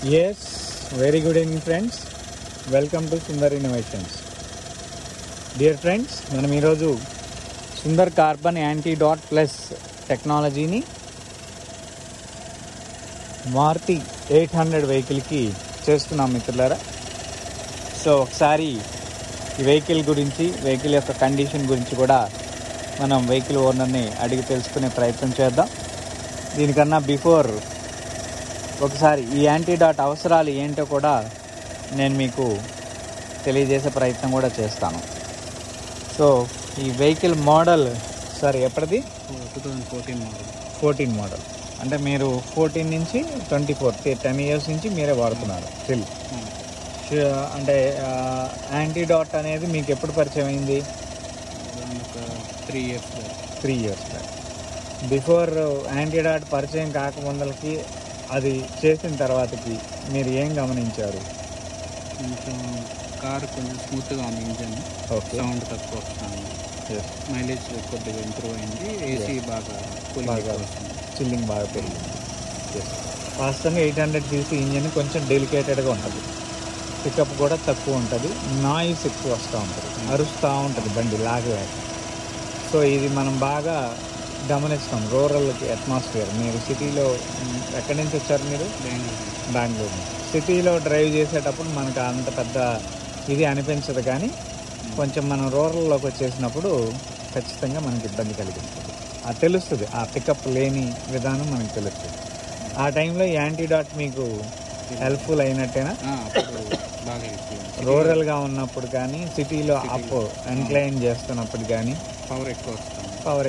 Yes, very good evening friends. Welcome to Sundar Innovations. Dear friends, మనం ఈరోజు Sundar carbon anti dot plus టెక్నాలజీని మారుతి 800 వెహికల్కి చేస్తున్నాం మిత్రులారా. సో ఒకసారి ఈ వెహికల్ గురించి, వెహికల్ యొక్క కండిషన్ గురించి కూడా మనం వెహికల్ ఓనర్ని అడిగి తెలుసుకునే ప్రయత్నం చేద్దాం. దీనికన్నా బిఫోర్ ఒకసారి ఈ యాంటీడాట్ అవసరాలు ఏంటో కూడా నేను మీకు తెలియజేసే ప్రయత్నం కూడా చేస్తాను. సో ఈ వెహికల్ మోడల్ సార్ ఎప్పటిది? 2014 మోడల్. అంటే మీరు 14 నుంచి 24 10 ఇయర్స్ నుంచి మీరే వాడుతున్నారు స్టిల్. అంటే యాంటీడాట్ అనేది మీకు ఎప్పుడు పరిచయం అయింది? 3 ఇయర్స్ బ్యాక్. బిఫోర్ యాంటీడాట్ పరిచయం కాకముందలకి అది చేసిన తర్వాతకి మీరు ఏం గమనించారు? కొంచెం కార్ కొంచెం స్మూత్గా ఉంది, ఇంజన్ సౌండ్ తక్కువ వస్తుంది, మైలేజ్ కొద్దిగా ఇంప్రూవ్ అయింది, ఏసీ బాగా చిల్లింగ్ బాగా పెరిగింది. వాస్తవంగా 800 cc ఇంజన్ కొంచెం డెలికేటెడ్గా ఉంటుంది, పికప్ కూడా తక్కువ ఉంటుంది, నాయిస్ ఎక్కువ వస్తూ ఉంటుంది, అరుస్తూ ఉంటుంది బండి లాగలేక. సో ఇది మనం బాగా గమనిస్తాం రూరల్కి అట్మాస్ఫియర్. మీరు సిటీలో ఎక్కడి నుంచి వచ్చారు? మీరు బెంగళూరు. సిటీలో డ్రైవ్ చేసేటప్పుడు మనకు అంత పెద్ద ఇది అనిపించదు, కానీ కొంచెం మనం రూరల్లోకి వచ్చేసినప్పుడు ఖచ్చితంగా మనకి ఇబ్బంది కలిగిస్తుంది. అది తెలుస్తుంది, ఆ పికప్ లేని విధానం మనకు తెలుస్తుంది. ఆ టైంలో యాంటీడాట్ మీకు హెల్ప్ఫుల్ అయినట్టేనా? రూరల్గా ఉన్నప్పుడు కానీ, సిటీలో అప్ ఎన్క్లైన్ చేస్తున్నప్పుడు కానీ పవర్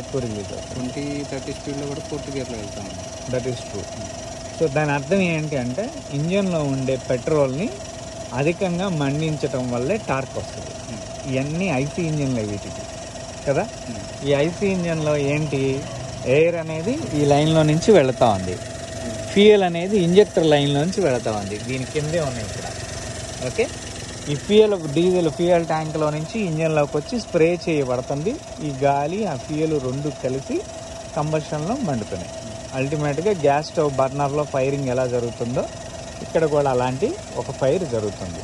ఎక్కువ రిలీజ్ అవుతుంది. 20-30 స్పీడ్లో కూడా 4th గేర్లో వెళ్తాం. That is true. సో దాని అర్థం ఏంటి అంటే ఇంజన్లో ఉండే పెట్రోల్ని అధికంగా మండించటం వల్లే టార్క్ వస్తుంది. ఇవన్నీ ఐసీ ఇంజన్లు వీటికి కదా. ఈ ఐసీ ఇంజన్లో ఏంటి, ఎయిర్ అనేది ఈ లైన్లో నుంచి వెళుతూ ఉంది, ఫ్యూయల్ అనేది ఇంజెక్టర్ లైన్లో నుంచి వెళుతూ ఉంది. దీని కిందే ఉన్నాయి ఇక్కడ. ఓకే, ఈ డీజిల్ ఫ్యూయల్ ట్యాంక్లో నుంచి ఇంజన్లోకి వచ్చి స్ప్రే చేయబడుతుంది. ఈ గాలి ఆ ఫ్యూయల్ రెండు కలిసి కంబషన్లో మండుతున్నాయి. అల్టిమేట్గా గ్యాస్ స్టవ్ బర్నర్లో ఫైరింగ్ ఎలా జరుగుతుందో ఇక్కడ కూడా అలాంటి ఒక ఫైర్ జరుగుతుంది.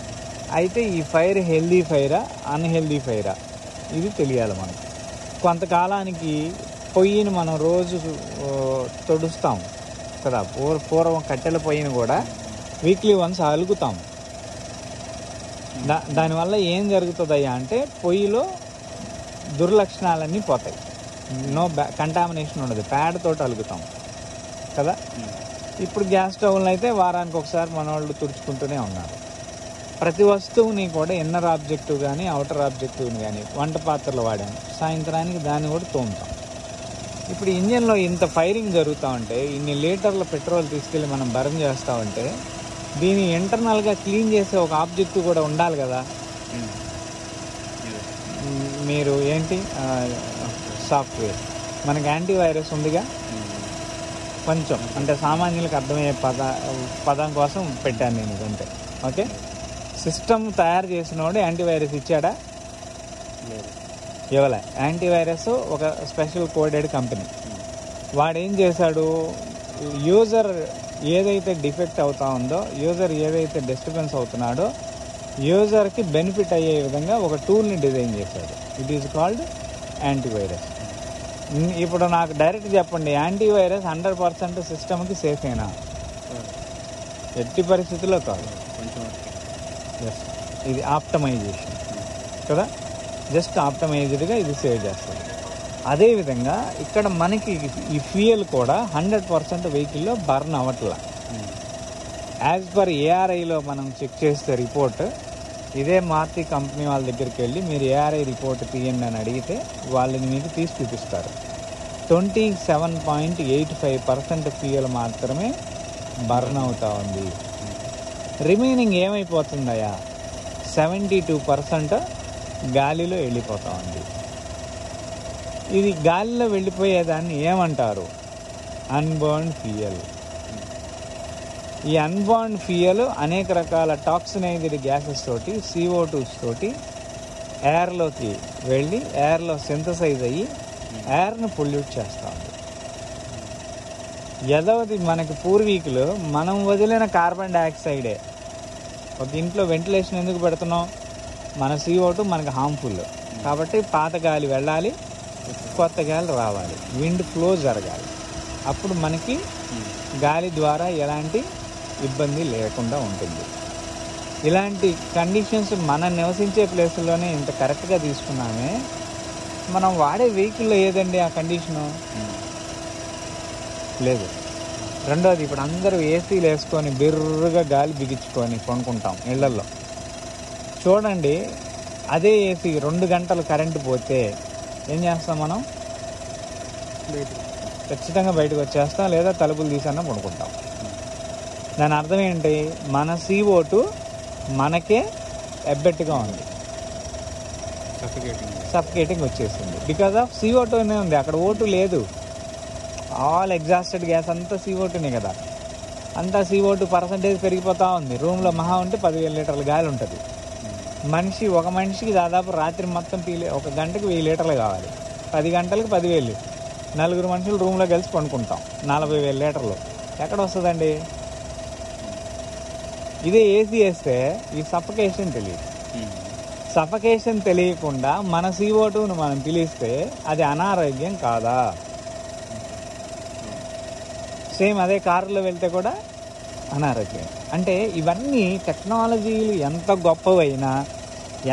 అయితే ఈ ఫైర్ హెల్దీ ఫైరా అన్హెల్దీ ఫైరా ఇది తెలియాలి మనకు. కొంతకాలానికి పొయ్యిని మనం రోజు తొడుస్తాం కదా, పూర్వం కట్టెల పొయ్యిని కూడా వీక్లీ వన్స్ అలుగుతాం. దానివల్ల ఏం జరుగుతుందయ్యా అంటే పొయ్యిలో దుర్లక్షణాలన్నీ పోతాయి, కంటామినేషన్ ఉండదు, ప్యాడ్ తోటి అలుగుతాం కదా. ఇప్పుడు గ్యాస్ స్టవ్లు అయితే వారానికి ఒకసారి మన వాళ్ళు తుడుచుకుంటూనే ఉన్నారు. ప్రతి వస్తువుని కూడా ఇన్నర్ ఆబ్జెక్టివ్ కానీ అవుటర్ ఆబ్జెక్టివ్ని కానీ, వంట పాత్రలు వాడాము, సాయంత్రానికి దాన్ని కూడా తోముతాం. ఇప్పుడు ఇంజన్లో ఇంత ఫైరింగ్ జరుగుతూ ఉంటే, ఇన్ని లీటర్ల పెట్రోల్ తీసుకెళ్ళి మనం బర్న్ చేస్తూ ఉంటే దీన్ని ఇంటర్నల్గా క్లీన్ చేసే ఒక ఆబ్జెక్టివ్ కూడా ఉండాలి కదా. మీరు ఏంటి సాఫ్ట్వేర్, మనకి యాంటీవైరస్ ఉందిగా, కొంచెం అంటే సామాన్యులకు అర్థమయ్యే పదం కోసం పెట్టాను నేను ఇదంతే. ఓకే, సిస్టమ్ తయారు చేసినోడు యాంటీవైరస్ ఇచ్చాడా? ఇవ్వలే. యాంటీవైరస్ ఒక స్పెషల్ కోడెడ్ కంపెనీ. వాడు ఏం చేశాడు, యూజర్ ఏదైతే డిఫెక్ట్ అవుతా ఉందో, యూజర్ ఏదైతే డిస్టర్బెన్స్ అవుతున్నాడో యూజర్కి బెనిఫిట్ అయ్యే విధంగా ఒక టూల్ని డిజైన్ చేశాడు. It is called antivirus. ఇప్పుడు నాకు డైరెక్ట్ చెప్పండి, యాంటీవైరస్ 100% సిస్టమ్కి సేఫేనా? ఎట్టి పరిస్థితుల్లో కాదు. ఎస్, ఇది ఆప్టమైజేషన్ కదా, జస్ట్ ఆప్టమైజ్డ్గా ఇది సేవ్ చేస్తుంది. అదేవిధంగా ఇక్కడ మనకి ఈ ఫ్యూయల్ కూడా 100% వెహికల్లో బర్న్ అవ్వట్లా. యాజ్ పర్ ఏఆర్ఐలో మనం చెక్ చేస్తే రిపోర్ట్, ఇదే మారుతి కంపెనీ వాళ్ళ దగ్గరికి వెళ్ళి మీరు ఏఆర్ఐ రిపోర్ట్ తీయండి అని అడిగితే వాళ్ళని మీకు తీసి చూపిస్తారు. 27.85% ఫ్యూయల్ మాత్రమే బర్న్ అవుతా ఉంది. రిమైనింగ్ ఏమైపోతుందయ్యా, 72% గాలిలో వెళ్ళిపోతూ ఉంది. ఇది గాలిలో వెళ్ళిపోయేదాన్ని ఏమంటారు? అన్బర్న్డ్ ఫ్యూయల్. ఈ అన్బర్న్డ్ ఫ్యూయల్ అనేక రకాల టాక్సినైజ్డ్ గ్యాసెస్ తోటి, CO2 తోటి ఎయిర్లోకి వెళ్ళి ఎయిర్లో సింథసైజ్ అయ్యి ఎయిర్ను పొల్యూట్ చేస్తూ ఉంది. ఎదవది మనకి పూర్వీకులు మనం వదిలిన కార్బన్ డైఆక్సైడే. ఒక ఇంట్లో వెంటిలేషన్ ఎందుకు పెడుతున్నాం? మన CO2 మనకు హార్మ్ఫుల్ కాబట్టి పాత గాలి వెళ్ళాలి, కొత్త గాలి రావాలి, విండ్ ఫ్లో జరగాలి. అప్పుడు మనకి గాలి ద్వారా ఎలాంటి ఇబ్బంది లేకుండా ఉంటుంది. ఇలాంటి కండిషన్స్ మనం నివసించే ప్లేసుల్లోనే ఇంత కరెక్ట్గా తీసుకున్నామే, మనం వాడే వెహికల్లో ఏదండి ఆ కండిషను? లేదు. రెండోది, ఇప్పుడు అందరూ ఏసీలు వేసుకొని బిర్రుగా గాలి బిగించుకొని కొనుక్కుంటాం ఇళ్లల్లో. చూడండి, అదే ఏసీ 2 గంటలు కరెంటు పోతే ఏం చేస్తాం మనం? ఖచ్చితంగా బయటకు వచ్చేస్తాం, లేదా తలుపులు తీసన్నా పడుకుంటాం. దాని అర్థం ఏంటి? మన CO2 మనకే ఎబ్బెట్టుగా ఉంది, సఫికేటింగ్ వచ్చేసింది. బికాజ్ ఆఫ్ CO2నే ఉంది, అక్కడ O2 లేదు. ఆల్ ఎగ్జాస్టెడ్ గ్యాస్ అంతా CO2నే కదా. అంతా CO2 పర్సంటేజ్ పెరిగిపోతూ ఉంది. రూమ్లో మహా ఉంటే 10,000 లీటర్ల గాలి ఉంటుంది. ఒక మనిషికి దాదాపు రాత్రి మొత్తం ఒక గంటకు 1000 లీటర్లు కావాలి. 10 గంటలకు 10,000. 4 మనుషులు రూమ్లో కలిసి పండుకుంటాం, 40,000 లీటర్లు ఎక్కడ వస్తుందండి? ఇదే ఏసీ వేస్తే ఈ సఫకేషన్ తెలియదు. సఫకేషన్ తెలియకుండా మన CO2ను మనం పిలిస్తే అది అనారోగ్యం కాదా? సేమ్ అదే కారులో వెళ్తే కూడా అనారోగ్యం. అంటే ఇవన్నీ టెక్నాలజీలు ఎంత గొప్పవైనా,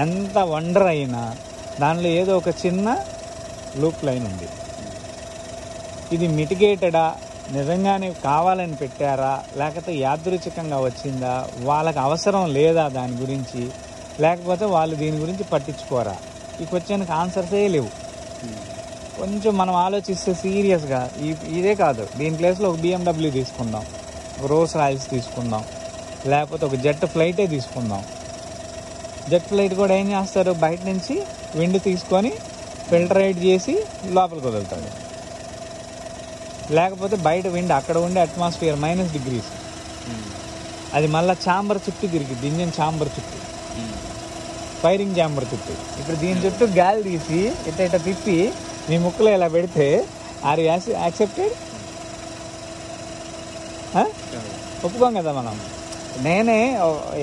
ఎంత వండర్ అయినా దానిలో ఏదో ఒక చిన్న లూప్ లైన్ ఉంది. ఇది మిటిగేటెడా, నిజంగానే కావాలని పెట్టారా, లేకపోతే యాదృచ్ఛికంగా వచ్చిందా, వాళ్ళకి అవసరం లేదా దాని గురించి, లేకపోతే వాళ్ళు దీని గురించి పట్టించుకోరా? ఈ క్వశ్చన్కి ఆన్సర్సే లేవు. కొంచెం మనం ఆలోచిస్తే సీరియస్గా ఇదే కాదు, దీని ప్లేస్లో ఒక BMW తీసుకుందాం, ఒక రోల్స్ రాయిల్స్ తీసుకుందాం, లేకపోతే ఒక జెట్ ఫ్లైటే తీసుకుందాం. జెట్ ఫ్లైట్ కూడా ఏం చేస్తారు? బయట నుంచి విండ్ తీసుకొని ఫిల్టరేట్ చేసి లోపలికి వదులుతాడు. లేకపోతే బయట విండ్ అక్కడ ఉండే అట్మాస్ఫియర్ -°, అది మళ్ళీ ఛాంబర్ చుట్టూ తిరిగిద్ది, ఇంజన్ ఛాంబర్ చుట్టూ, ఫైరింగ్ ఛాంబర్ చుట్టూ. ఇప్పుడు దీని చుట్టూ గాలి తీసి ఇట్ట తిప్పి మీ ముక్కులో ఇలా పెడితే ఆర్ యాక్సెప్టెడ్? ఒప్పుకోం కదా మనం. నేనే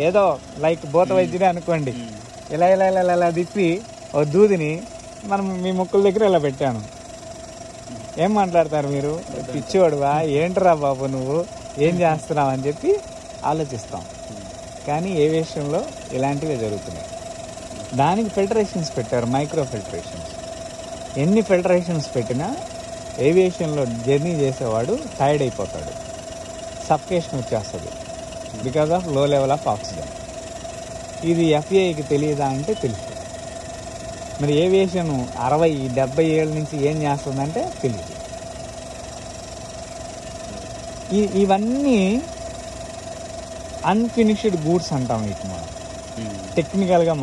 ఏదో లైక్ భూత వైద్యుడే అనుకోండి, ఇలా ఇలా ఇలా ఇలా తిప్పి ఓ దూదిని మనం మీ ముక్కుల దగ్గర ఇలా పెట్టాను, ఏం మాట్లాడతారు మీరు? పిచ్చివాడువా, ఏంట్రా బాబు నువ్వు, ఏం చేస్తున్నావు అని చెప్పి ఆలోచిస్తాం. కానీ ఏవియేషన్లో ఇలాంటివే జరుగుతున్నాయి. దానికి ఫిల్టరేషన్స్ పెట్టారు, మైక్రో ఫిల్టరేషన్స్. ఎన్ని ఫిల్టరేషన్స్ పెట్టినా ఏవియేషన్లో జర్నీ చేసేవాడు టైర్డ్ అయిపోతాడు, సఫికేషన్ వచ్చేస్తుంది బికాజ్ ఆఫ్ లో లెవెల్ ఆఫ్ ఆక్సిజన్. ఇది FAAకి తెలియదా అంటే తెలుసు. మరి ఏవియేషన్ 60-70 ఏళ్ళ నుంచి ఏం చేస్తుందంటే తెలియదు. ఇవన్నీ అన్ఫినిష్డ్ గూడ్స్ అంటాం వీటిని. మనం టెక్నికల్గా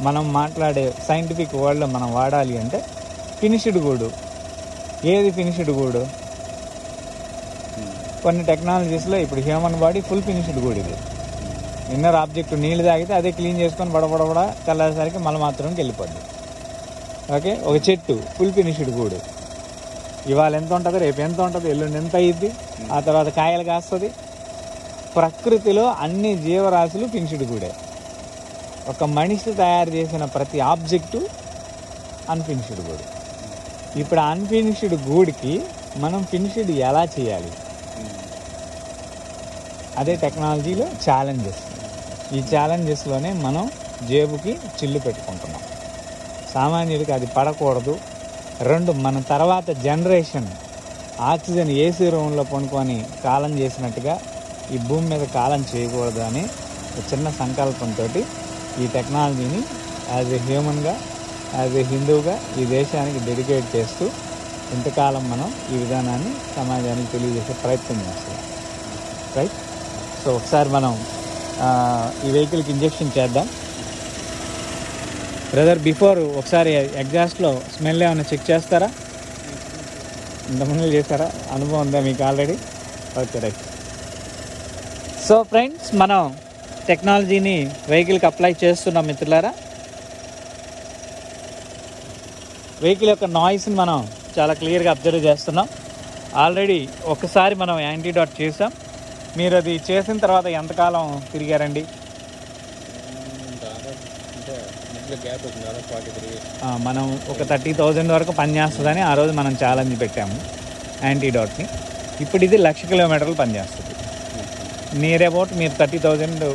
మనం మాట్లాడే సైంటిఫిక్ వర్డ్లో మనం వాడాలి అంటే ఫినిష్డ్ గూడు. ఏది ఫినిష్డ్ గూడు? కొన్ని టెక్నాలజీస్లో ఇప్పుడు హ్యూమన్ బాడీ ఫుల్ ఫినిష్డ్ గూడు. ఇది ఇన్నర్ ఆబ్జెక్ట్ నీళ్ళు తాగితే అదే క్లీన్ చేసుకొని బడబడబడ తెల్లారేసరికి మలమాత్రంకి వెళ్ళిపోద్ది. ఓకే, ఒక చెట్టు ఫుల్ ఫినిష్డ్ గూడు. ఇవాళ ఎంత ఉంటుంది, రేపు ఎంత ఉంటుంది, ఎల్లుండి ఎంత అయ్యిద్ది, ఆ తర్వాత కాయలు కాస్తుంది. ప్రకృతిలో అన్ని జీవరాశులు ఫినిష్డ్ గూడే. ఒక మనిషి తయారు చేసిన ప్రతి ఆబ్జెక్టు అన్ఫినిష్డ్ గూడు. ఇప్పుడు అన్ఫినిష్డ్ గూడ్కి మనం ఫినిష్డ్ ఎలా చేయాలి? అదే టెక్నాలజీలో ఛాలెంజెస్. ఈ ఛాలెంజెస్లోనే మనం జేబుకి చిల్లు పెట్టుకుంటున్నాం. సామాన్యుడికి అది పడకూడదు. 2, మన తర్వాత జనరేషన్ ఆక్సిజన్ ఏసీ రూమ్లో పండుకొని కాలం చేసినట్టుగా ఈ భూమి మీద కాలం చేయకూడదు అని ఒక చిన్న సంకల్పంతో ఈ టెక్నాలజీని యాజ్ ఏ హ్యూమన్గా, యాజ్ ఏ హిందూగా ఈ దేశానికి డెడికేట్ చేస్తూ ఇంతకాలం మనం ఈ విధానాన్ని సమాజానికి తెలియజేసే ప్రయత్నం చేస్తాం. రైట్. సో ఒకసారి మనం ఈ వెహికల్కి ఇంజెక్షన్ చేద్దాం. బ్రదర్, బిఫోర్ ఒకసారి ఎగ్జాస్ట్లో స్మెల్ ఏమైనా చెక్ చేస్తారా? ఇంతకుముందు చేస్తారా? అనుభవం ఉందా మీకు already? Okay, right. So friends, మనం టెక్నాలజీని వెహికల్కి అప్లై చేస్తున్నాం మిత్రులారా. వెహికల్ యొక్క నాయిస్ని మనం చాలా క్లియర్గా అబ్జర్వ్ చేస్తున్నాం. ఆల్రెడీ ఒకసారి మనం యాంటీడాట్ చేసాం. మీరు అది చేసిన తర్వాత ఎంతకాలం తిరిగారండి? మనం ఒక 30,000 వరకు పనిచేస్తుందని ఆ రోజు మనం ఛాలెంజ్ పెట్టాము యాంటీడాట్ని. ఇప్పుడు ఇది 1,00,000 కిలోమీటర్లు పనిచేస్తుంది. నియర్ అబౌట్ మీరు 30,000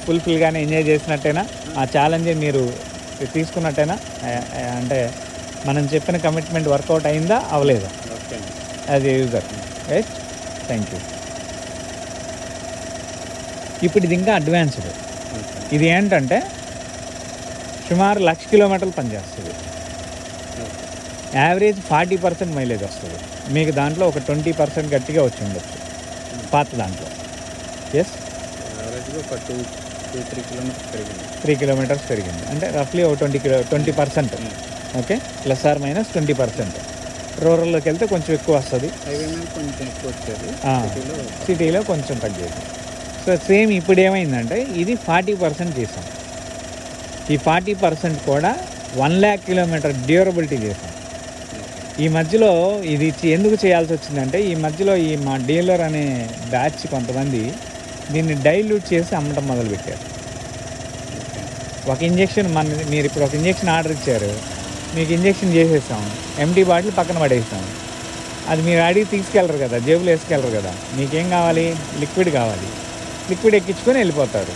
ఫుల్ఫిల్గానే ఎంజాయ్ చేసినట్టేనా? ఆ ఛాలెంజ్ మీరు తీసుకున్నట్టేనా? అంటే మనం చెప్పిన కమిట్మెంట్ వర్కౌట్ అయిందా అవ్వలేదా as a user? Right, thank you. ఇప్పుడు ఇది ఇంకా అడ్వాన్స్డ్. ఇది ఏంటంటే సుమారు 1,00,000 కిలోమీటర్లు పనిచేస్తుంది. యావరేజ్ 40% మైలేజ్ వస్తుంది. మీకు దాంట్లో ఒక 20% గట్టిగా వచ్చి ఉండొచ్చు పాత దాంట్లో. ఎస్, 3 కిలోమీటర్స్ పెరిగింది. అంటే రఫ్లీ ఒక 20%. Okay, plus or minus 20%. రూరల్లోకి వెళ్తే కొంచెం ఎక్కువ వస్తుంది, సిటీలో కొంచెం తగ్గేది. సో సేమ్ ఇప్పుడు ఏమైందంటే ఇది 40% చేసాం. ఈ 40% కూడా 1,00,000 కిలోమీటర్ డ్యూరబిలిటీ చేసాం. ఈ మధ్యలో ఇది ఎందుకు చేయాల్సి వచ్చిందంటే ఈ మధ్యలో ఈ మా డీలర్ అనే బ్యాచ్ కొంతమంది దీన్ని డైల్యూట్ చేసి అమ్మటం మొదలుపెట్టారు. ఒక ఇంజెక్షన్ మీరు ఇప్పుడు ఒక ఇంజెక్షన్ ఆర్డర్ ఇచ్చారు, మీకు ఇంజెక్షన్ చేసేస్తాం, ఎంటీ బాటిల్ పక్కన పడేస్తాం. అది మీరు అడిగి తీసుకెళ్ళరు కదా, జేబులో వేసుకెళ్ళరు కదా. మీకేం కావాలి? లిక్విడ్ కావాలి. లిక్విడ్ ఎక్కించుకొని వెళ్ళిపోతారు.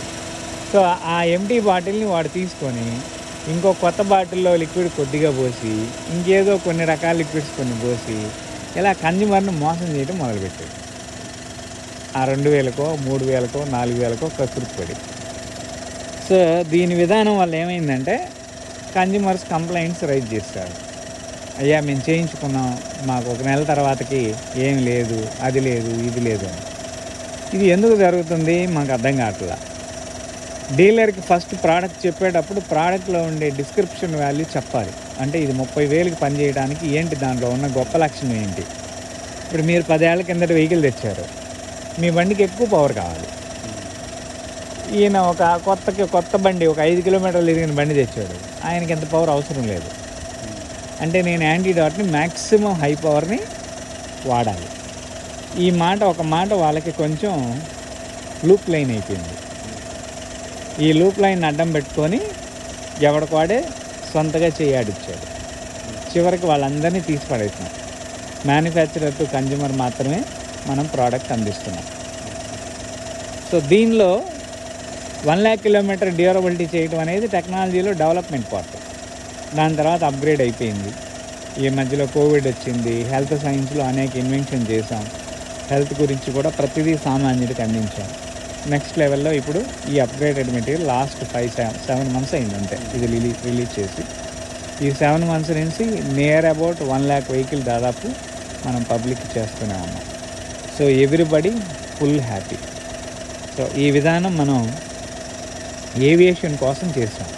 సో ఆ ఎంటీ బాటిల్ని వాడు తీసుకొని ఇంకో కొత్త బాటిల్లో లిక్విడ్ కొద్దిగా పోసి ఇంకేదో కొన్ని రకాల లిక్విడ్స్ కొన్ని పోసి ఇలా కన్జ్యూమర్ని మోసం చేయడం మొదలుపెట్టారు. ఆ 2,000కో 3,000కో 4,000కో కసురుపడి. సో దీని విధానం వల్ల ఏమైందంటే కన్జ్యూమర్స్ కంప్లైంట్స్ రైజ్ చేస్తారు. అయ్యా మేము చేయించుకున్నాం, మాకు ఒక నెల తర్వాతకి ఏం లేదు, అది లేదు, ఇది లేదు అని. ఇది ఎందుకు జరుగుతుంది మాకు అర్థం కావట్లా. డీలర్కి ఫస్ట్ ప్రోడక్ట్ చెప్పేటప్పుడు ప్రోడక్ట్లో ఉండే డిస్క్రిప్షన్ వాల్యూ చెప్పాలి. అంటే ఇది 30,000కి పనిచేయడానికి ఏంటి, దాంట్లో ఉన్న గొప్ప లక్షణం ఏంటి. ఇప్పుడు మీరు 10 ఏళ్ల కిందట వెహికల్ తెచ్చారు, మీ బండికి ఎక్కువ పవర్ కావాలి. ఈయన ఒక కొత్త బండి, ఒక 5 కిలోమీటర్లు తిరిగిన బండి తెచ్చాడు, ఆయనకి ఎంత పవర్ అవసరం లేదు. అంటే నేను యాంటీడాట్ని మ్యాక్సిమం హై పవర్ని వాడాలి. ఈ ఒక మాట వాళ్ళకి కొంచెం లూప్ లైన్ అయిపోయింది. ఈ లూప్ లైన్ అడ్డం పెట్టుకొని ఎవడికోడే సొంతగా చేయాడిచ్చాడు. చివరికి వాళ్ళందరినీ తీసి పడేసినాం. మ్యానుఫ్యాక్చరర్ టు కన్జ్యూమర్ మాత్రమే మనం ప్రోడక్ట్ అందిస్తున్నాం. సో దీనిలో 1,00,000 కిలోమీటర్ డ్యూరబిలిటీ చేయడం అనేది టెక్నాలజీలో డెవలప్మెంట్ పార్ట్. దాని తర్వాత అప్గ్రేడ్ అయిపోయింది. ఈ మధ్యలో కోవిడ్ వచ్చింది, హెల్త్ సైన్స్లో అనేక ఇన్వెన్షన్ చేసాం. హెల్త్ గురించి కూడా ప్రతిదీ సామాన్యుడికి అందించాం. నెక్స్ట్ లెవెల్లో ఇప్పుడు ఈ అప్గ్రేడెడ్ మెటీరియల్ లాస్ట్ 7 మంత్స్ అయింది అంతే ఇది రిలీజ్ చేసి. ఈ 7 మంత్స్ నుంచి నియర్ అబౌట్ 1,00,000 వెహికల్ దాదాపు మనం పబ్లిక్ చేస్తూనే ఉన్నాం. So everybody full happy. So ఈ విధానం మనం ఏవియేషన్ కోసం చేసాం.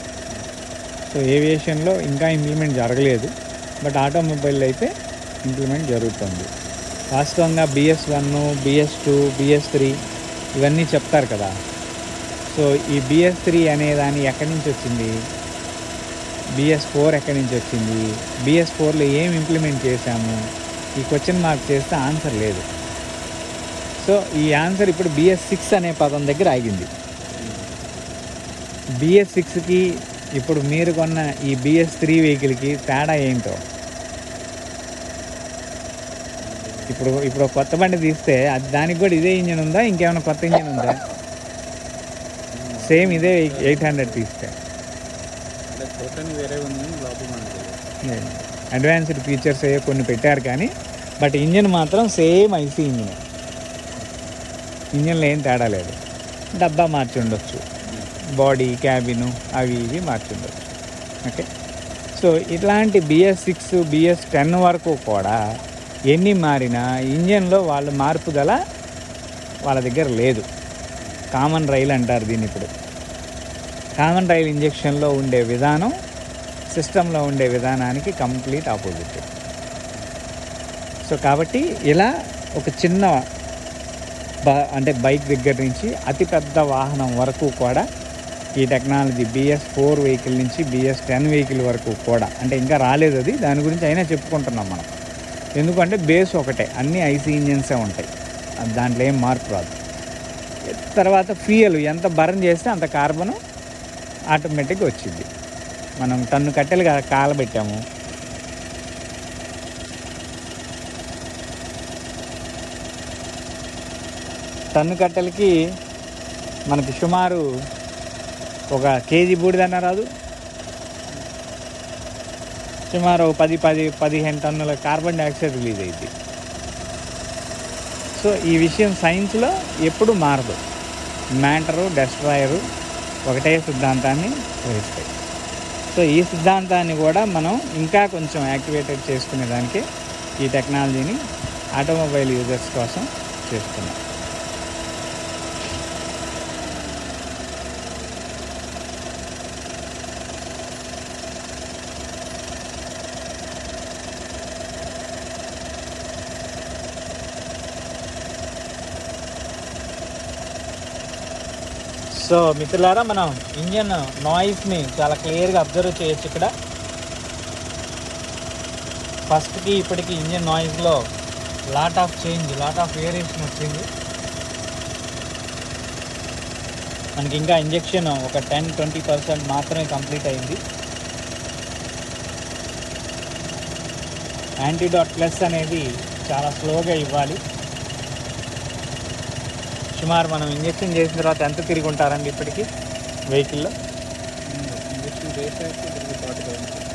సో ఏవియేషన్లో ఇంకా ఇంప్లిమెంట్ జరగలేదు, బట్ ఆటోమొబైల్ అయితే ఇంప్లిమెంట్ జరుగుతుంది. వాస్తవంగా BS1, BS2, BS3 ఇవన్నీ చెప్తారు కదా. సో ఈ BS3 అనే దాని ఎక్కడి నుంచి వచ్చింది, BS4 ఎక్కడి నుంచి వచ్చింది, BS4లో ఏం ఇంప్లిమెంట్ చేశాము, ఈ క్వశ్చన్ మార్క్ చేస్తే ఆన్సర్ లేదు. సో ఈ ఆన్సర్ ఇప్పుడు BS6 అనే పదం దగ్గర ఆగింది. BS6కి ఇప్పుడు మీరు కొన్న ఈ BS3 వెహికల్కి తేడా ఏంటో. ఇప్పుడు కొత్త బండి తీస్తే అది దానికి కూడా ఇదే ఇంజిన్ ఉందా, ఇంకేమైనా కొత్త ఇంజిన్ ఉందా? సేమ్ ఇదే 800 తీస్తే అడ్వాన్స్డ్ ఫీచర్స్ ఏ కొన్ని పెట్టారు కానీ బట్ ఇంజిన్ మాత్రం సేమ్ ఐసీ ఇంజిన్. ఇంజిన్లో ఏం తేడా లేదు. డబ్బా మార్చి ఉండొచ్చు, బాడీ క్యాబిను అవి ఇవి మార్చి ఉండొచ్చు. ఓకే, సో ఇట్లాంటి BS6, BS10 వరకు కూడా ఎన్ని మారినా ఇంజన్లో వాళ్ళ మార్పుదల వాళ్ళ దగ్గర లేదు. కామన్ రైల్ అంటారు దీన్ని. ఇప్పుడు కామన్ రైల్ ఇంజెక్షన్లో ఉండే విధానం సిస్టంలో ఉండే విధానానికి కంప్లీట్ ఆపోజిట్. సో కాబట్టి ఇలా ఒక చిన్న అంటే బైక్ దగ్గర నుంచి అతిపెద్ద వాహనం వరకు కూడా ఈ టెక్నాలజీ BS4 వెహికల్ నుంచి BS10 వెహికల్ వరకు కూడా, అంటే ఇంకా రాలేదు అది, దాని గురించి అయినా చెప్పుకుంటున్నాం మనం. ఎందుకంటే బేస్ ఒకటే, అన్ని ఐసీ ఇంజిన్సే ఉంటాయి, దాంట్లో ఏం మార్పు రాదు. తర్వాత ఫ్యూయల్ ఎంత బర్న్ చేస్తే అంత కార్బన్ ఆటోమేటిక్గా వచ్చింది. మనం టన్ను కట్టెలు కాలబెట్టాము, టన్ను కట్టెలకి మనకి సుమారు ఒక కేజీ బూడిదన్న రాదు, సుమారు 10-15 టన్నుల కార్బన్ డైఆక్సైడ్ రిలీజ్ అయ్యింది. సో ఈ విషయం సైన్స్లో ఎప్పుడు మారదు. మ్యాటరు డెస్ట్రాయరు ఒకటే సిద్ధాంతాన్ని వహిస్తాయి. సో ఈ సిద్ధాంతాన్ని కూడా మనం ఇంకా కొంచెం యాక్టివేటెడ్ చేసుకునేదానికి ఈ టెక్నాలజీని ఆటోమొబైల్ యూజర్స్ కోసం చేస్తున్నాం. సో మిత్రులారా, మనం ఇంజన్ నాయిస్ని చాలా క్లియర్గా అబ్జర్వ్ చేయొచ్చు. ఇక్కడ ఫస్ట్కి ఇప్పటికి ఇంజన్ నాయిస్లో లాట్ ఆఫ్ వేరియేషన్ వచ్చింది. మనకి ఇంకా ఇంజెక్షన్ ఒక 10-20% మాత్రమే కంప్లీట్ అయింది. యాంటీడాట్ ప్లస్ అనేది చాలా స్లోగా ఇవ్వాలి. సుమారు మనం ఇంజెక్షన్ చేసిన తర్వాత ఎంత తిరిగి ఉంటారండి ఇప్పటికి వెహికల్లో? ఇంజెక్షన్ చేసాక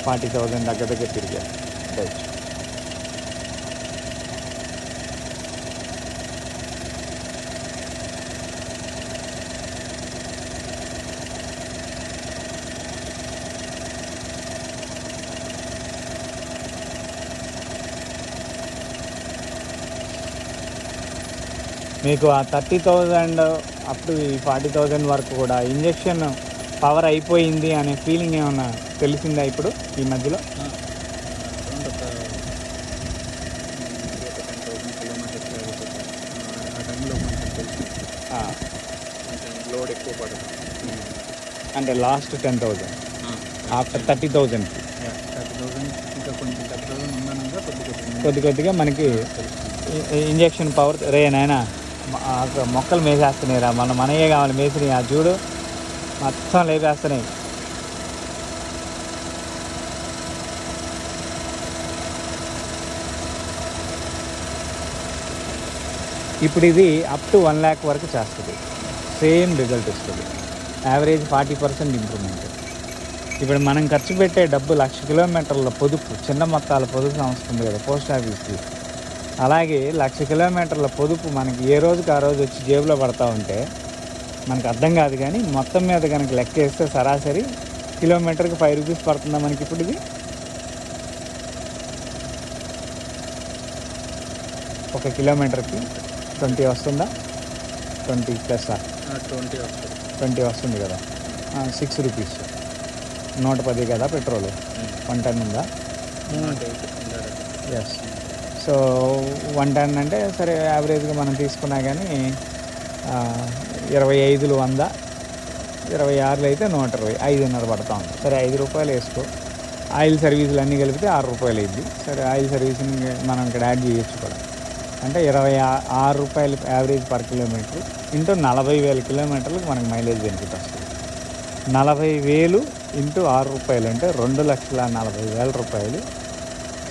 40,000 దగ్గర తిరిగారు. రైట్. మీకు ఆ 30,000 అప్ టు 40,000 వరకు కూడా ఇంజెక్షన్ పవర్ అయిపోయింది అనే ఫీలింగ్ ఏమన్నా తెలిసిందా ఇప్పుడు ఈ మధ్యలో? ఒక 10,000 కిలోమీటర్స్ ఆ టైంలో కొంచెం తెలిసింది, కొంచెం లోడ్ ఎక్కువ పడదు. అంటే లాస్ట్ 10,000 ఆఫ్టర్ 30,000కి 30,000 ఇంకా కొంచెం 30,000 ఉందనగా కొద్దిగా మనకి ఇంజెక్షన్ పవర్. రే నాయనా, మొక్కలు మేసేస్తున్నాయిరా, మనయే కావాలి మేసినాయి. ఆ చూడు మొత్తం లేపేస్తున్నాయి. ఇప్పుడు ఇది అప్ టు 1 lakh వరకు చేస్తుంది, సేమ్ రిజల్ట్ ఇస్తుంది. Average 40% improvement. ఇప్పుడు మనం ఖర్చు పెట్టే డబ్బు 1,00,000 కిలోమీటర్ల పొదుపు, చిన్న మొత్తాల పొదుపు వస్తుంది కదా పోస్ట్ ఆఫీస్కి. అలాగే 1,00,000 కిలోమీటర్ల పొదుపు మనకి ఏ రోజుకి ఆ రోజు వచ్చి జేబులో పడతా ఉంటే మనకు అర్థం కాదు. కానీ మొత్తం మీద కనుక లెక్క వేస్తే సరాసరి కిలోమీటర్కి 5 రూపీస్ పడుతుందా మనకి ఇప్పుడు? ఇది ఒక కిలోమీటర్కి 20 వస్తుందా? 20 ప్లస్ 20 వస్తుంది కదా. 6 రూపీస్, 110 కదా పెట్రోల్. 1 టన్ ఉందా? ఎస్. సో 1 టన్ అంటే సరే యావరేజ్గా మనం తీసుకున్నా కానీ 25 100, 26 అయితే 120, 5.5 పడతా ఉంది. సరే 5 రూపాయలు వేసుకో. ఆయిల్ సర్వీసులు అన్నీ కలిపితే 6 రూపాయలు అయింది. సరే ఆయిల్ సర్వీసింగ్ మనం ఇక్కడ యాడ్ చేయొచ్చు కూడా. అంటే 26 రూపాయలు యావరేజ్ పర్ కిలోమీటర్ ఇంటూ 40,000 కిలోమీటర్లకు మనకు మైలేజ్ బెనిఫిట్ వస్తుంది. 40,000 ఇంటూ 6 రూపాయలు అంటే 2,40,000 రూపాయలు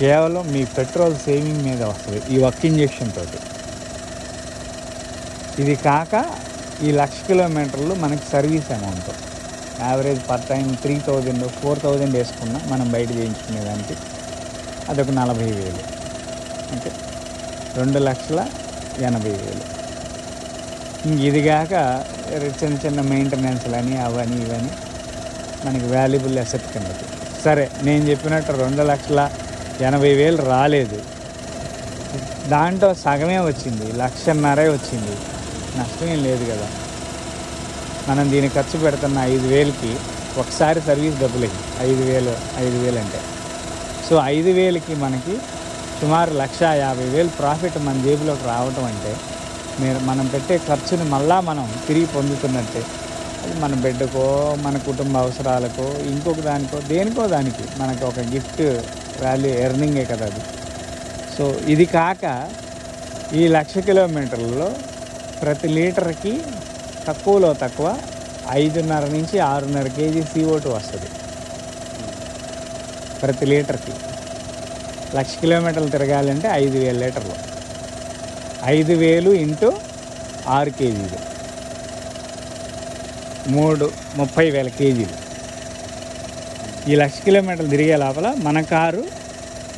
కేవలం మీ పెట్రోల్ సేవింగ్ మీద వస్తుంది ఈ ఒక్క ఇంజెక్షన్ తోటి. ఇది కాక ఈ 1,00,000 కిలోమీటర్లు మనకి service amount average per time 3,000 4,000 వేసుకున్నా మనం బయట చేయించుకునేదానికి అదొక 40,000. అంటే 2,80,000. ఇంక ఇది కాక చిన్న చిన్న మెయింటెనెన్స్లు అని అవని ఇవని మనకి వాల్యుబుల్ అసెట్ కిందకి. సరే నేను చెప్పినట్టు 2,80,000 రాలేదు, దాంట్లో సగమే వచ్చింది, 1,50,000 వచ్చింది, నష్టమేం లేదు కదా. మనం దీన్ని ఖర్చు పెడుతున్న 5,000కి ఒకసారి సర్వీస్ డబ్బులకి 5,000 అంటే సో 5,000కి మనకి సుమారు 1,50,000 ప్రాఫిట్ మన జేబులోకి రావటం అంటే మనం పెట్టే ఖర్చుని మళ్ళా మనం తిరిగి పొందుతున్నట్టే. అది మన బిడ్డకో మన కుటుంబ అవసరాలకో ఇంకొక దానికో దేనికో దానికి మనకు ఒక గిఫ్ట్ వాల్యూ ఎర్నింగే కదా అది. సో ఇది కాక ఈ 1,00,000 కిలోమీటర్లలో ప్రతి లీటర్కి తక్కువలో తక్కువ 5.5 నుంచి 6.5 కేజీ CO2 వస్తుంది ప్రతి లీటర్కి. 1,00,000 కిలోమీటర్లు తిరగాలంటే 5,000 లీటర్లు. 5,000 ఇంటూ 6 కేజీలు 30,000 కేజీలు. ఈ 1,00,000 కిలోమీటర్లు తిరిగే లోపల మన కారు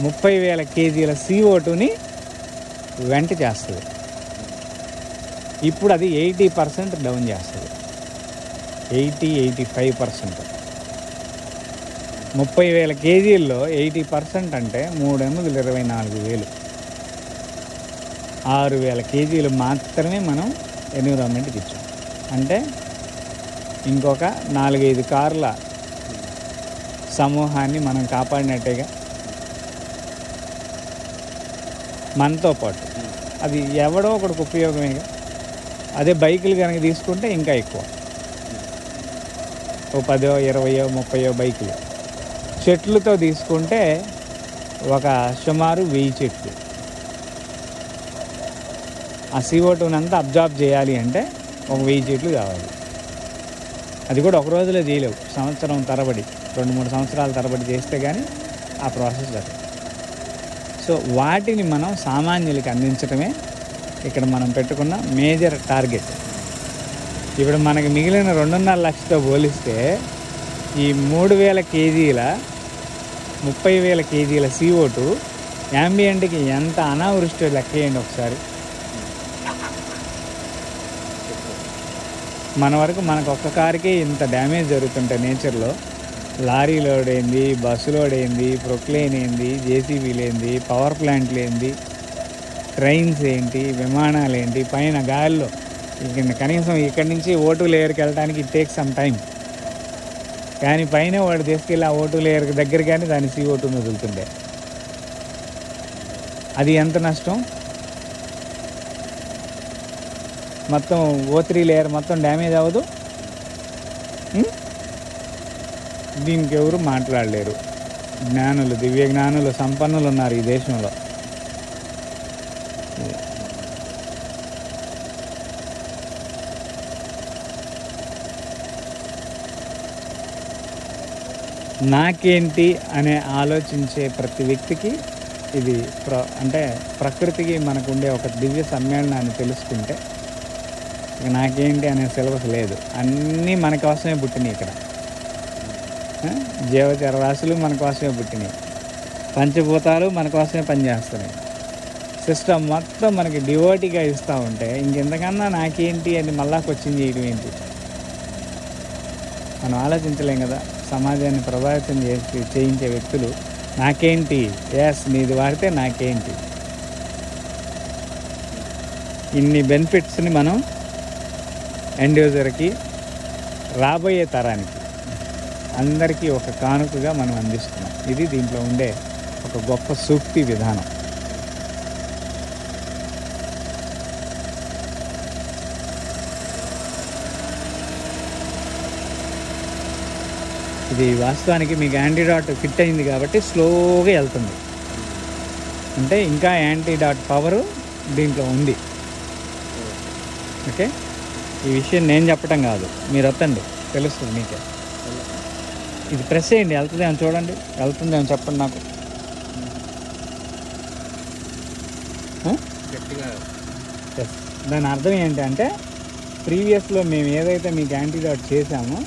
30,000 కేజీల CO2ని వెంట చేస్తుంది. ఇప్పుడు అది 80% డౌన్ చేస్తుంది. 85%. 30,000 కేజీల్లో 80% అంటే 3/8 24,000. 6,000 కేజీలు మాత్రమే మనం ఎన్విరాన్మెంట్కి ఇచ్చాం. అంటే ఇంకొక 4-5 కార్ల సమూహాన్ని మనం కాపాడినట్టేగా. మనతో పాటు అది ఎవడో ఒకడికి ఉపయోగమేగా. అదే బైకులు కనుక తీసుకుంటే ఇంకా ఎక్కువ, ఓ 10, 20, 30 బైకులు. చెట్లతో తీసుకుంటే ఒక సుమారు 1000 చెట్లు. ఆ CO2 అంతా అబ్జార్బ్ చేయాలి అంటే ఒక 1000 చెట్లు కావాలి. అది కూడా ఒక రోజులో చేయలేవు, సంవత్సరం తరబడి 2-3 సంవత్సరాల తరబడి చేస్తే కానీ ఆ ప్రాసెస్ జరగదు. సో వాటిని మనం సామాన్యులకి అందించడమే ఇక్కడ మనం పెట్టుకున్న మేజర్ టార్గెట్. ఇప్పుడు మనకి మిగిలిన 2.5 లక్షలతో పోలిస్తే ఈ 3,000 కేజీల 30,000 కేజీల CO2 యాంబియంట్కి ఎంత అనావృష్టి లెక్కేయండి ఒకసారి. మన వరకు మనకు ఒక్క కారుకే ఇంత డ్యామేజ్ జరుగుతుంటే నేచర్లో, లారీ లోడ్ అయింది, బస్సు లోడ్ అయింది, ప్రొక్లేన్ ఏంది, జేసీబీలు ఏంది, పవర్ ప్లాంట్లు ఏంది, ట్రైన్స్ ఏంటి, విమానాలు ఏంటి, పైన గాలిలో కనీసం ఇక్కడి నుంచి O2 లేయర్కి వెళ్ళడానికి ఇట్ టేక్ సమ్ టైం. కానీ పైన వాడు తీసుకెళ్ళి ఆ O2 లేయర్ దగ్గర కానీ దాని CO2 వదులుతుండే. అది ఎంత నష్టం. మొత్తం O3 లేయర్ మొత్తం డ్యామేజ్ అవ్వదు. దీనికి ఎవరు మాట్లాడలేరు. జ్ఞానులు, దివ్య జ్ఞానులు, సంపన్నులు ఉన్నారు ఈ దేశంలో. నాకేంటి అనే ఆలోచించే ప్రతి వ్యక్తికి ఇది అంటే ప్రకృతికి మనకు ఉండే ఒక దివ్య సమ్మేళనాన్ని తెలుసుకుంటే నాకేంటి అనే సిలబస్ లేదు. అన్నీ మన కోసమే పుట్టినాయి. ఇక్కడ జీవచర రాశులు మన కోసమే పుట్టినాయి. పంచభూతాలు మన కోసమే పనిచేస్తున్నాయి. సిస్టమ్ మొత్తం మనకి డివోటీగా ఇస్తూ ఉంటే ఇంకెంతకన్నా నాకేంటి అని మళ్ళా క్వశ్చన్ చేయడం ఏంటి? మనం ఆలోచించలేం కదా. సమాజాన్ని ప్రభావితం చేయించే వ్యక్తులు నాకేంటి, నీది వాడితే నాకేంటి, ఇన్ని బెనిఫిట్స్ని మనం ఎండ్ యూజర్కి, రాబోయే తరానికి అందరికీ ఒక కానుకగా మనం అందిస్తున్నాం. ఇది దీంట్లో ఉండే ఒక గొప్ప సూక్తి విధానం. ఇది వాస్తవానికి మీకు యాంటీడాట్ ఫిట్ అయింది కాబట్టి స్లోగా వెళ్తుంది. అంటే ఇంకా యాంటీడాట్ పవరు దీంట్లో ఉంది. ఓకే, ఈ విషయం నేను చెప్పటం కాదు, మీరు వద్దండి, తెలుస్తుంది మీకే. ఇది ప్రెస్ చేయండి, వెళ్తుందేమో చూడండి, వెళ్తుందేమో చెప్పండి నాకు. దాని అర్థం ఏంటంటే ప్రీవియస్లో మేము ఏదైతే మీకు యాంటీడాట్ చేసామో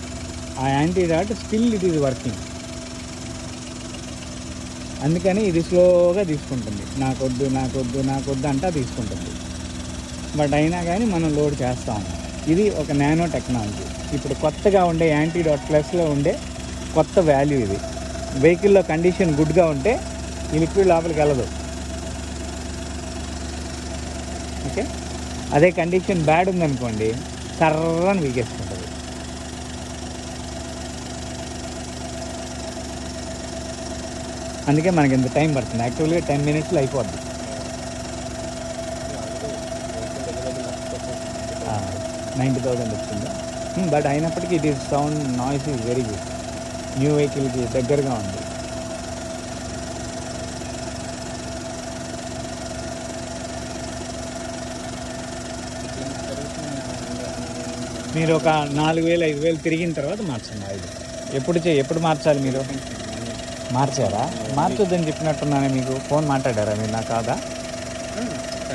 ఆ antidote still it is working. అందుకని ఇది స్లోగా తీసుకుంటుంది. నాకొద్దు అంటా తీసుకుంటుంది. బట్ అయినా కానీ మనం లోడ్ చేస్తాము. ఇది ఒక నానో టెక్నాలజీ. ఇప్పుడు కొత్తగా ఉండే యాంటీడాట్ ప్లస్లో ఉండే కొత్త వాల్యూ ఇది. వెహికల్లో కండిషన్ గుడ్గా ఉంటే ఈ లిక్విడ్ లోపలికి వెళ్ళదు. ఓకే, అదే కండిషన్ బ్యాడ్ ఉందనుకోండి సర్రని వీకేసుకుంటుంది. అందుకే మనకి ఇంత టైం పడుతుంది. యాక్చువల్గా 10 మినిట్స్లో అయిపోద్ది. 90,000 వచ్చింది. బట్ అయినప్పటికీ it is sound noise is very good. New వెహికల్కి దగ్గరగా ఉంది. మీరు ఒక 4,000 5,000 తిరిగిన తర్వాత మార్చండి ఆయిల్. ఎప్పుడు మార్చాలి మీరు? మార్చారా? మార్చొద్దని చెప్పినట్టున్నానే మీకు. ఫోన్ మాట్లాడారా మీరు? నాకు కాదా?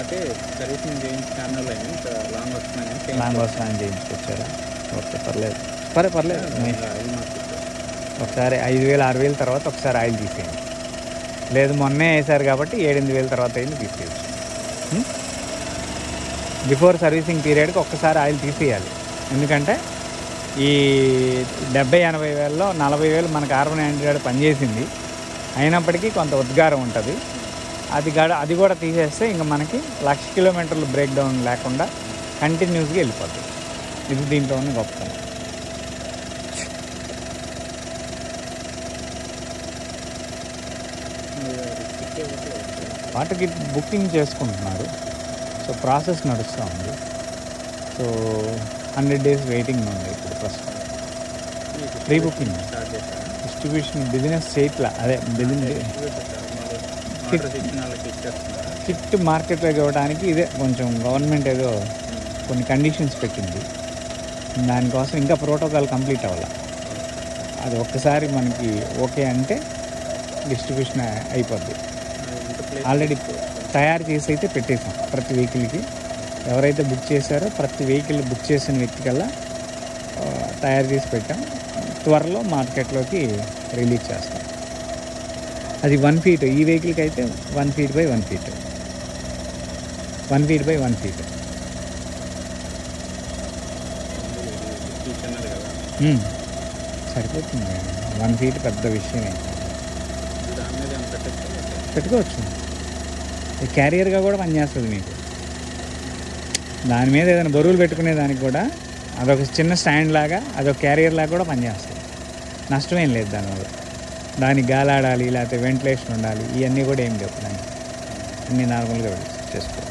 అంటే సర్వీసింగ్ చేయించి ఛానల్ అయింది, లాంగ్ వస్తున్నాయని చేయించుకొచ్చారా? ఓకే, పర్లేదు. ఒకసారి 5,000 6,000 తర్వాత ఒకసారి ఆయిల్ తీసేయండి. లేదు మొన్నే వేసారు కాబట్టి 7,000 తర్వాత అయింది తీసేయచ్చు. బిఫోర్ సర్వీసింగ్ పీరియడ్కి ఒక్కసారి ఆయిల్ తీసేయాలి. ఎందుకంటే ఈ 70-80 వేలలో 40,000 మన కార్బన్ యాంటీడైడ్ పనిచేసింది. అయినప్పటికీ కొంత ఉద్గారం ఉంటుంది. అది కూడా తీసేస్తే ఇంకా మనకి 1,00,000 కిలోమీటర్లు బ్రేక్ డౌన్ లేకుండా కంటిన్యూస్గా వెళ్ళిపోతుంది. ఇది దీంట్లో ఉన్న గొప్పతనం. వాటికి బుకింగ్ చేసుకుంటున్నారు. సో ప్రాసెస్ నడుస్తూ ఉంది. సో 100 days వెయిటింగ్ ఉంది ఇప్పుడు ప్రస్తుతం. ప్రీ బుకింగ్ డిస్ట్రిబ్యూషన్ బిజినెస్ చేయట్లా. అదే కిట్ మార్కెట్లోకి ఇవ్వడానికి ఇదే కొంచెం గవర్నమెంట్ ఏదో కొన్ని కండిషన్స్ పెట్టింది. దానికోసం ఇంకా ప్రోటోకాల్ కంప్లీట్ అవ్వాలి. అది ఒక్కసారి మనకి ఓకే అంటే డిస్ట్రిబ్యూషన్ అయిపోద్ది. ఆల్రెడీ తయారు చేసి అయితే పెట్టేసాం ప్రతి వెహికల్కి. ఎవరైతే బుక్ చేశారో ప్రతి వెహికల్ బుక్ చేసిన వ్యక్తికల్లా తయారు చేసి పెట్టాం. త్వరలో మార్కెట్లోకి రిలీజ్ చేస్తాం. అది 1 feet. ఈ వెహికల్కి అయితే 1 feet by 1 feet, 1 feet by 1 feet. సరిపోతుంది. 1 feet పెద్ద విషయం ఏంటి, పెట్టుకోవచ్చు. క్యారియర్గా కూడా పనిచేస్తుంది మీకు. దాని మీద ఏదైనా బరువులు పెట్టుకునే దానికి కూడా అదొక చిన్న స్టాండ్ లాగా, అదొక క్యారియర్ లాగా కూడా పనిచేస్తుంది. నష్టమేం లేదు దానివల్ల. దానికి గాలాడాలి, లేకపోతే వెంటిలేషన్ ఉండాలి, ఇవన్నీ కూడా ఏం లేవు. దానికి అన్నీ నార్మల్గా చేసుకోవచ్చు.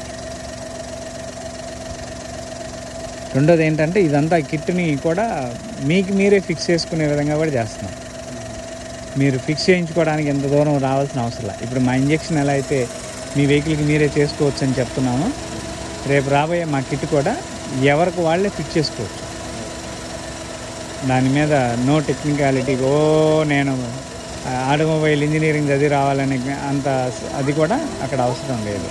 రెండోది ఏంటంటే ఇదంతా కిట్ని కూడా మీకు మీరే ఫిక్స్ చేసుకునే విధంగా కూడా చేస్తున్నాం. మీరు ఫిక్స్ చేయించుకోవడానికి ఎంత దూరం రావాల్సిన అవసరం లేదు. ఇప్పుడు మా ఇంజెక్షన్ ఎలా అయితే మీ వెహికల్కి మీరే చేసుకోవచ్చు అని చెప్తున్నామో, రేపు రాబోయే మా కిట్ కూడా ఎవరికి వాళ్ళే ఫిక్స్ చేసుకోవచ్చు. దాని మీద నో టెక్నికాలిటీ, నేను ఆటోమొబైల్ ఇంజనీరింగ్ చదివి రావాలని అంత అది కూడా అక్కడ అవసరం లేదు.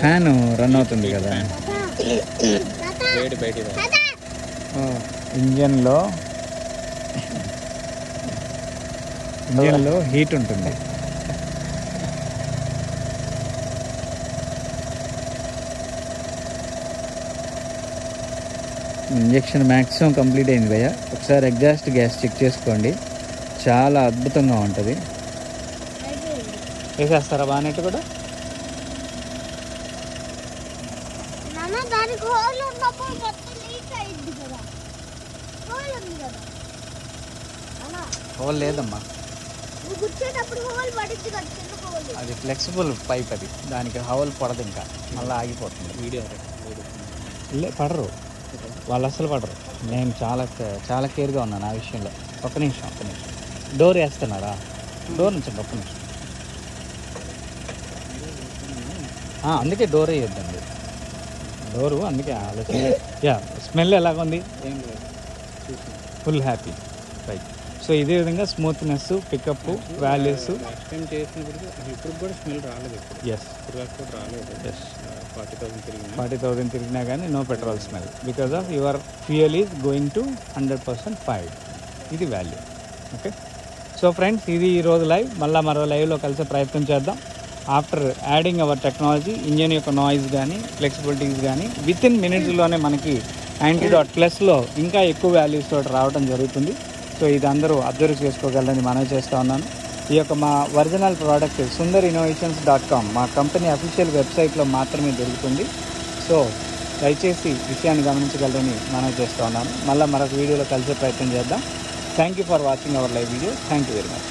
ఫ్యాన్ రన్ అవుతుంది కదా ఇంజన్లో హీట్ ఉంటుంది. ఇంజెక్షన్ మ్యాక్సిమం కంప్లీట్ అయింది భయ్య. ఒకసారి ఎగ్జాస్ట్ గ్యాస్ చెక్ చేసుకోండి, చాలా అద్భుతంగా ఉంటుంది. వేసేస్తారా బానెట్ కూడా? హోల్ లేదమ్మా, అది ఫ్లెక్సిబుల్ పైప్. అది దానికి హోల్ పడదు, ఇంకా మళ్ళీ ఆగిపోతుంది. పడరు వాళ్ళు, అసలు పడరు. నేను చాలా కేర్గా ఉన్నాను ఆ విషయంలో. ఒక్క నిమిషం. డోర్ వేస్తున్నారా? డోర్ నుంచి ఒక్క నిమిషం. అందుకే డోర్ వేయొద్దండి. డోరు అందుకే ఆలోచన. స్మెల్ ఎలాగుంది? Full happy. రైట్. సో ఇదే విధంగా స్మూత్నెస్, పికప్, వాల్యూస్. ఇప్పుడు కూడా స్మెల్ రాలేదు. ఎస్, 40,000 తిరిగినా కానీ no petrol smell, because of your fuel is going to 100% fire. ఇది వాల్యూ. ఓకే. సో ఫ్రెండ్స్, ఇది ఈరోజు లైవ్. మళ్ళీ మరో లైవ్లో కలిసే ప్రయత్నం చేద్దాం. After adding our technology, engine యొక్క నాయిస్ కానీ ఫ్లెక్సిబిలిటీస్ కానీ వితిన్ మినిట్స్లోనే మనకి యాంటీడాట్ ప్లస్లో ఇంకా ఎక్కువ వాల్యూస్ తోటి రావడం జరుగుతుంది. సో ఇది అందరూ అబ్జర్వ్ చేసుకోగలరని మనవి చేస్తూ ఉన్నాను. ఈ యొక్క మా ఒరిజినల్ ప్రోడక్ట్ sundarinnovations.com మా కంపెనీ అఫీషియల్ వెబ్సైట్లో మాత్రమే దొరుకుతుంది. సో దయచేసి విషయాన్ని గమనించగలరని మనవి చేస్తూ ఉన్నాను. మళ్ళీ మరొక వీడియోలో కలిసే ప్రయత్నం చేద్దాం. Thank you for watching our live video. Thank you very much.